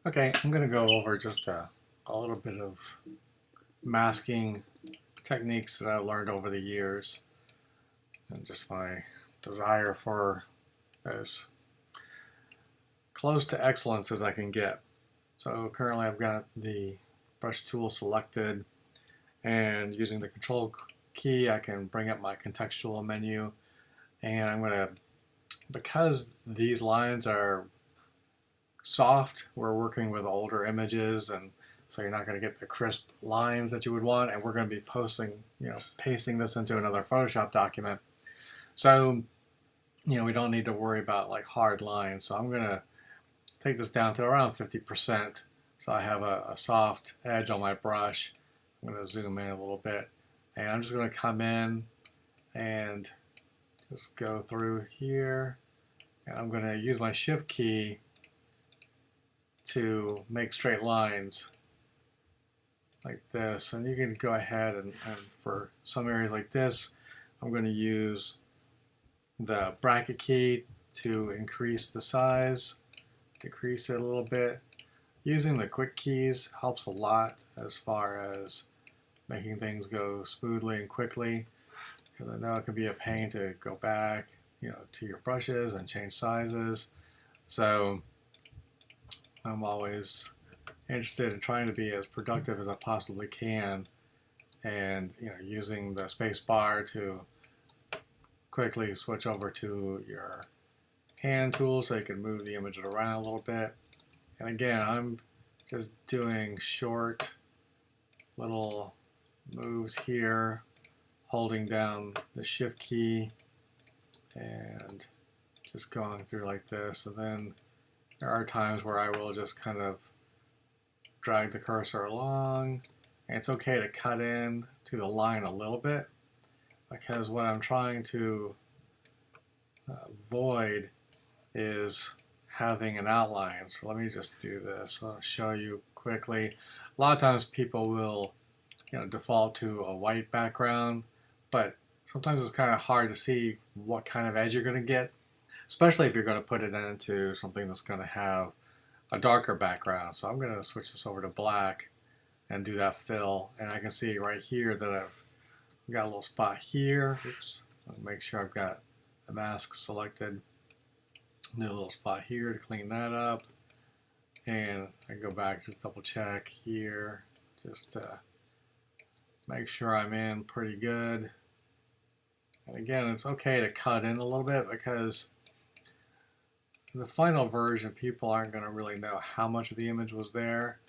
Okay, I'm going to go over just a little bit of masking techniques that I've learned over the years and just my desire for as close to excellence as I can get. So currently I've got the brush tool selected, and using the control key I can bring up my contextual menu, and I'm going to, because these lines are soft, we're working with older images, and so you're not going to get the crisp lines that you would want, and we're going to be pasting this into another Photoshop document. So, we don't need to worry about like hard lines. So I'm going to take this down to around 50%. So I have a soft edge on my brush. I'm going to zoom in a little bit, and I'm just going to come in and just go through here, and I'm going to use my shift key to make straight lines like this. And you can go ahead and for some areas like this, I'm going to use the bracket key to increase the size, decrease it a little bit. Using the quick keys helps a lot as far as making things go smoothly and quickly, because I know it can be a pain to go back to your brushes and change sizes. So I'm always interested in trying to be as productive as I possibly can, and using the space bar to quickly switch over to your hand tool so you can move the image around a little bit. And again, I'm just doing short little moves here, holding down the shift key and just going through like this. And then there are times where I will just kind of drag the cursor along, and it's okay to cut in to the line a little bit, because what I'm trying to avoid is having an outline. So let me just do this. I'll show you quickly. A lot of times people will default to a white background, but sometimes it's kind of hard to see what kind of edge you're going to get, especially if you're going to put it into something that's going to have a darker background. So I'm going to switch this over to black and do that fill, and I can see right here that I've got a little spot here. Oops, I'll make sure I've got the mask selected. Do a little spot here to clean that up, and I go back, just double check here, just to make sure I'm in pretty good. And again, it's okay to cut in a little bit, because in the final version people aren't going to really know how much of the image was there,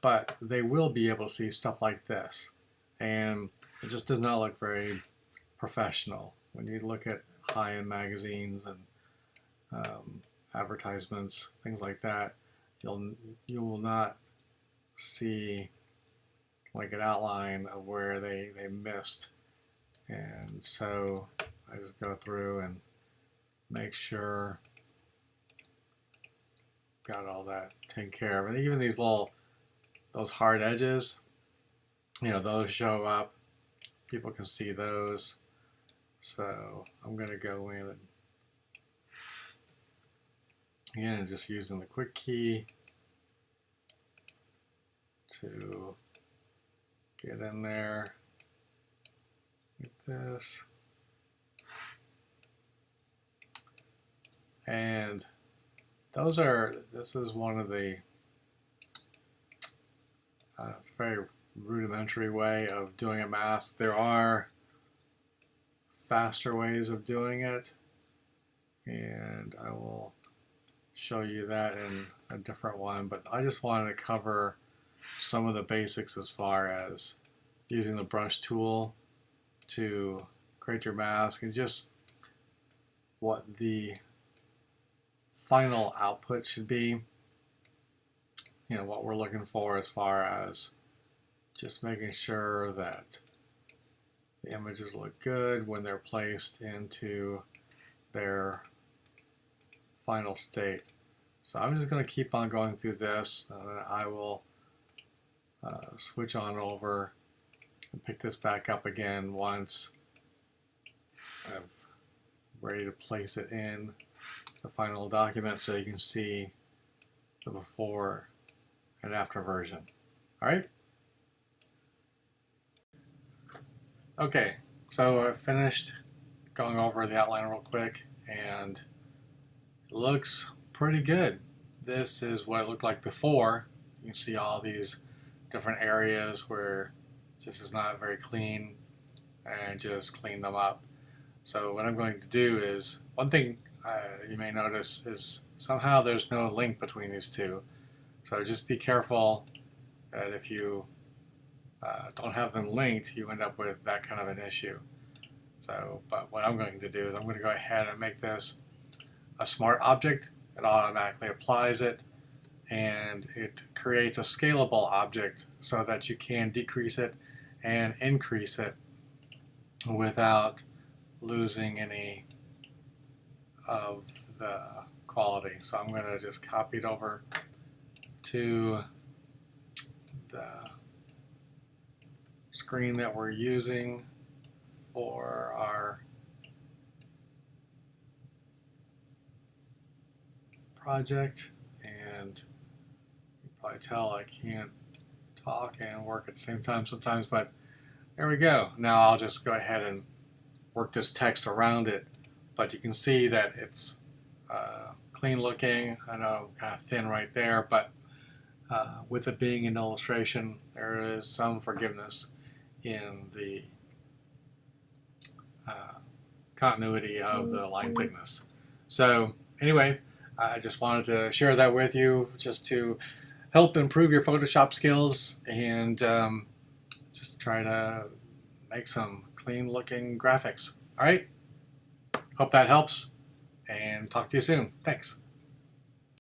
but they will be able to see stuff like this, and it just does not look very professional. When you look at high-end magazines and advertisements, things like that, you will not see like an outline of where they missed. And so I just go through and make sure got all that taken care of. And even those hard edges, those show up. People can see those. So I'm going to go in and again, just using the quick key to get in there like this. And this is one of the, it's a very rudimentary way of doing a mask. There are faster ways of doing it, and I will show you that in a different one, but I just wanted to cover some of the basics as far as using the brush tool to create your mask, and just what the final output should be, what we're looking for as far as just making sure that the images look good when they're placed into their final state. So I'm just going to keep on going through this, and I will switch on over and pick this back up again once I'm ready to place it in the final document, so you can see the before an after version. All right. Okay, so I finished going over the outline real quick, and it looks pretty good. This is what it looked like before. You can see all these different areas where this is not very clean, and just clean them up. So what I'm going to do is, one thing you may notice is somehow there's no link between these two. So just be careful that if you don't have them linked, you end up with that kind of an issue. So, but what I'm going to do is I'm going to go ahead and make this a smart object. It automatically applies it, and it creates a scalable object so that you can decrease it and increase it without losing any of the quality. So I'm going to just copy it over to the screen that we're using for our project, and you can probably tell I can't talk and work at the same time sometimes, but there we go. Now I'll just go ahead and work this text around it, but you can see that it's clean looking. I know I'm kind of thin right there, but with it being an illustration, there is some forgiveness in the continuity of the line thickness. So anyway, I just wanted to share that with you just to help improve your Photoshop skills and just try to make some clean looking graphics. All right, hope that helps, and talk to you soon. Thanks.